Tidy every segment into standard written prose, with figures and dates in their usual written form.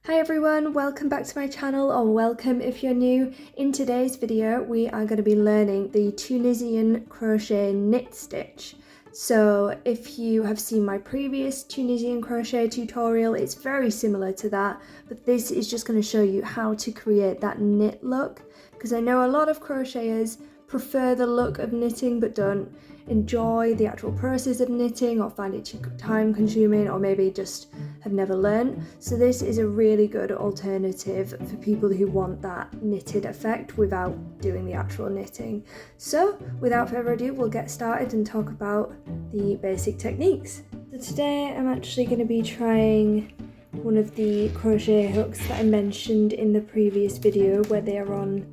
Hi everyone, welcome back to my channel, or welcome if you're new. In today's video we are going to be learning the Tunisian crochet knit stitch. So if you have seen my previous Tunisian crochet tutorial, it's very similar to that, but this is just going to show you how to create that knit look, because I know a lot of crocheters prefer the look of knitting but don't enjoy the actual process of knitting, or find it too time consuming, or maybe just have never learned. So this is a really good alternative for people who want that knitted effect without doing the actual knitting. So without further ado, we'll get started and talk about the basic techniques. So today I'm actually going to be trying one of the crochet hooks that I mentioned in the previous video, where they are on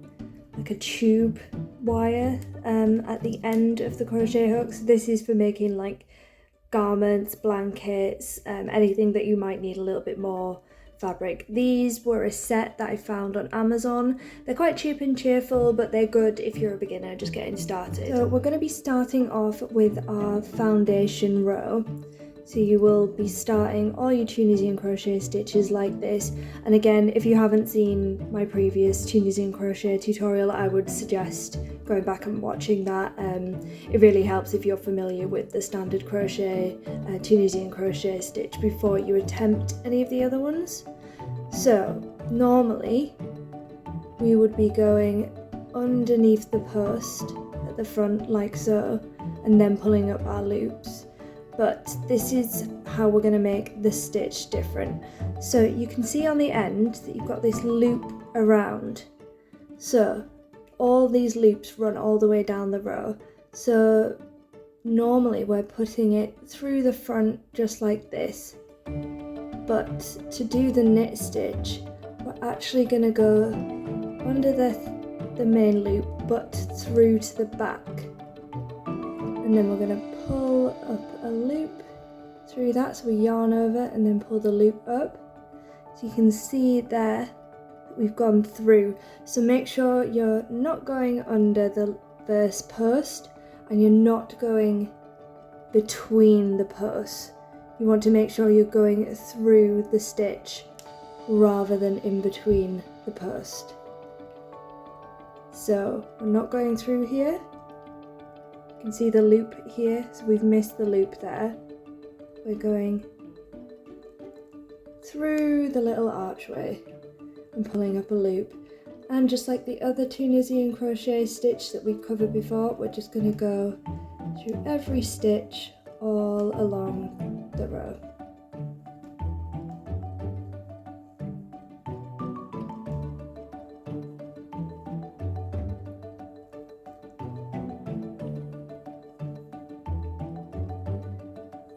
like a tube wire at the end of the crochet hooks. This is for making like garments, blankets, anything that you might need a little bit more fabric. These were a set that I found on Amazon. They're quite cheap and cheerful, but they're good if you're a beginner just getting started. So we're going to be starting off with our foundation row. So you will be starting all your Tunisian crochet stitches like this. And again, if you haven't seen my previous Tunisian crochet tutorial, I would suggest going back and watching that. It really helps if you're familiar with the standard crochet, Tunisian crochet stitch before you attempt any of the other ones. So normally we would be going underneath the post at the front like so, and then pulling up our loops. But this is how we're going to make the stitch different. So you can see on the end that you've got this loop around. So all these loops run all the way down the row. So normally we're putting it through the front just like this. But to do the knit stitch, we're actually going to go under the main loop but through to the back. And then we're going to pull up a loop through that, so we yarn over and then pull the loop up. So you can see there that we've gone through. So make sure you're not going under the first post and you're not going between the posts. You want to make sure you're going through the stitch rather than in between the post. So we're not going through here. You can see the loop here, so we've missed the loop there. We're going through the little archway and pulling up a loop. And just like the other Tunisian crochet stitch that we covered before, we're just going to go through every stitch all along the row.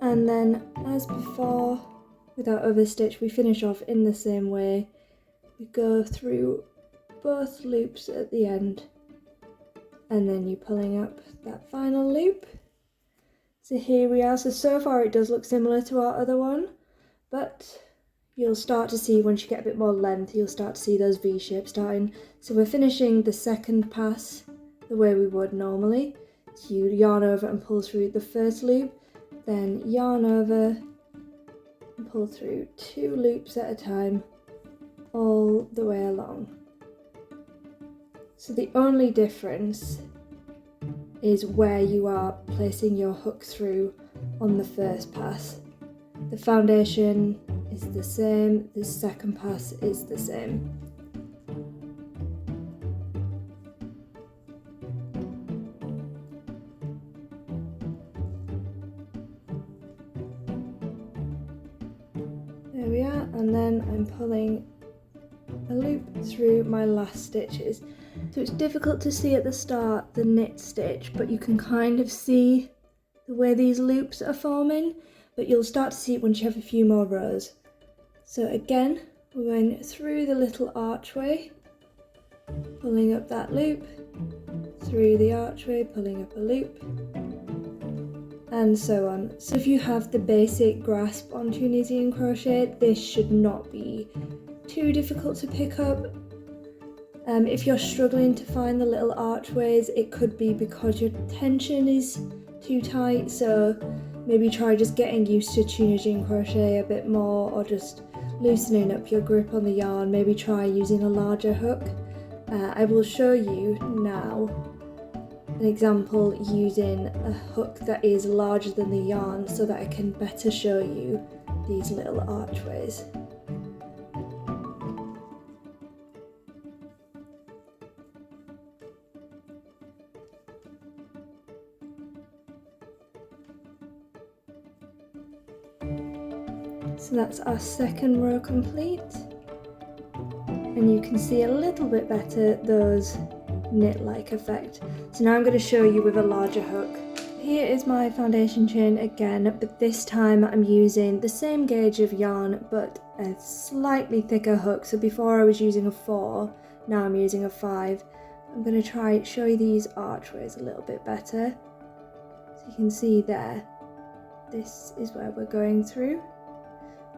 And then, as before, with our other stitch, we finish off in the same way. We go through both loops at the end, and then you're pulling up that final loop. So here we are. So far it does look similar to our other one, but you'll start to see, once you get a bit more length, you'll start to see those V-shapes starting. So we're finishing the second pass the way we would normally. So you yarn over and pull through the first loop, then yarn over and pull through 2 loops at a time all the way along. So the only difference is where you are placing your hook through on the first pass. The foundation is the same, the second pass is the same. There we are, and then I'm pulling a loop through my last stitches. So it's difficult to see at the start the knit stitch, but you can kind of see the way these loops are forming, but you'll start to see it once you have a few more rows. So again, we're going through the little archway, pulling up that loop, through the archway, pulling up a loop, and so on. So if you have the basic grasp on Tunisian crochet, this should not be too difficult to pick up. If you're struggling to find the little archways, it could be because your tension is too tight, so maybe try just getting used to Tunisian crochet a bit more, or just loosening up your grip on the yarn, maybe try using a larger hook. I will show you now an example using a hook that is larger than the yarn so that I can better show you these little archways. So that's our second row complete, and you can see a little bit better those knit-like effect. So now I'm going to show you with a larger hook. Here is my foundation chain again, but this time I'm using the same gauge of yarn but a slightly thicker hook. So before I was using a 4, now I'm using a 5. I'm going to try show you these archways a little bit better. So you can see there, this is where we're going through.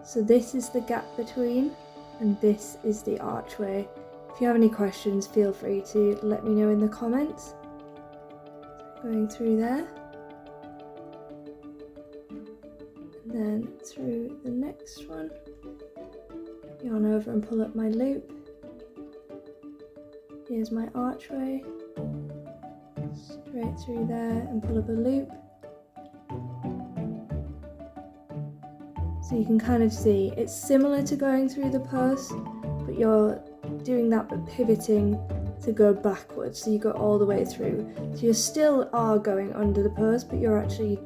So this is the gap between, and this is the archway. If you have any questions, feel free to let me know in the comments. Going through there, and then through the next one, yarn over and pull up my loop. Here's my archway, straight through there and pull up a loop. So you can kind of see it's similar to going through the post, but you're doing that but pivoting to go backwards, so you go all the way through. So you still are going under the post, but you're actually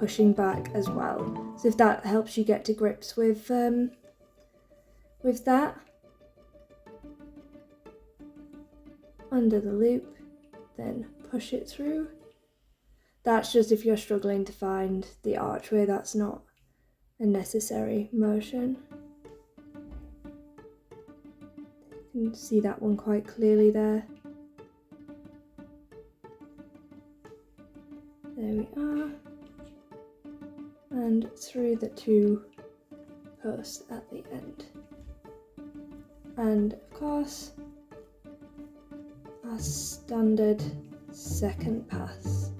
pushing back as well. So if that helps you get to grips with that, under the loop, then push it through. That's just if you're struggling to find the archway, that's not a necessary motion. You can see that one quite clearly there. There we are. And through the 2 posts at the end. And of course, our standard second pass.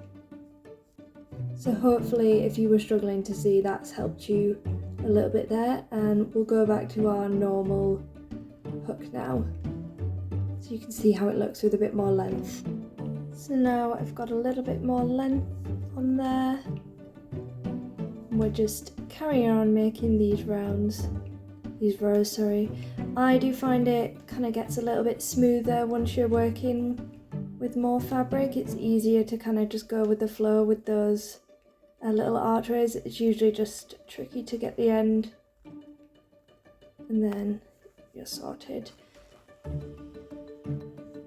So hopefully if you were struggling to see, that's helped you a little bit there, and we'll go back to our normal hook now so you can see how it looks with a bit more length. So now I've got a little bit more length on there, and we're just carrying on making these rows. I do find it kind of gets a little bit smoother once you're working with more fabric. It's easier to kind of just go with the flow with those little archways. It's usually just tricky to get the end, and then you're sorted.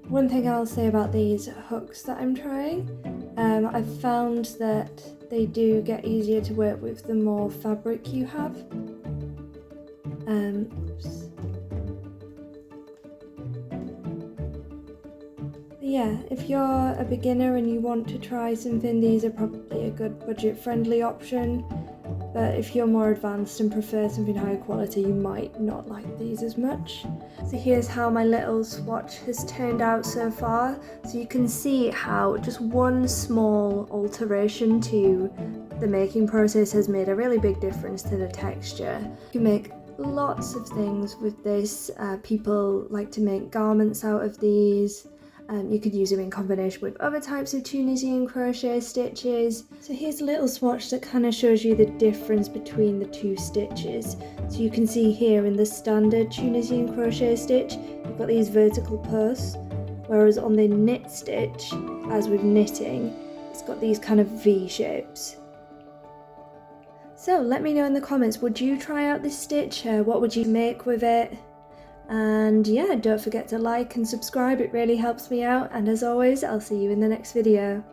One thing I'll say about these hooks that I'm trying, I've found that they do get easier to work with the more fabric you have. Yeah, if you're a beginner and you want to try something, these are probably a good budget-friendly option. But if you're more advanced and prefer something higher quality, you might not like these as much. So here's how my little swatch has turned out so far. So you can see how just one small alteration to the making process has made a really big difference to the texture. You can make lots of things with this. People like to make garments out of these. You could use them in combination with other types of Tunisian crochet stitches. So here's a little swatch that kind of shows you the difference between the 2 stitches. So you can see here in the standard Tunisian crochet stitch, you've got these vertical posts, whereas on the knit stitch, as with knitting, it's got these kind of V shapes. So let me know in the comments, would you try out this stitch? What would you make with it? And yeah, don't forget to like and subscribe, it really helps me out, and as always, I'll see you in the next video.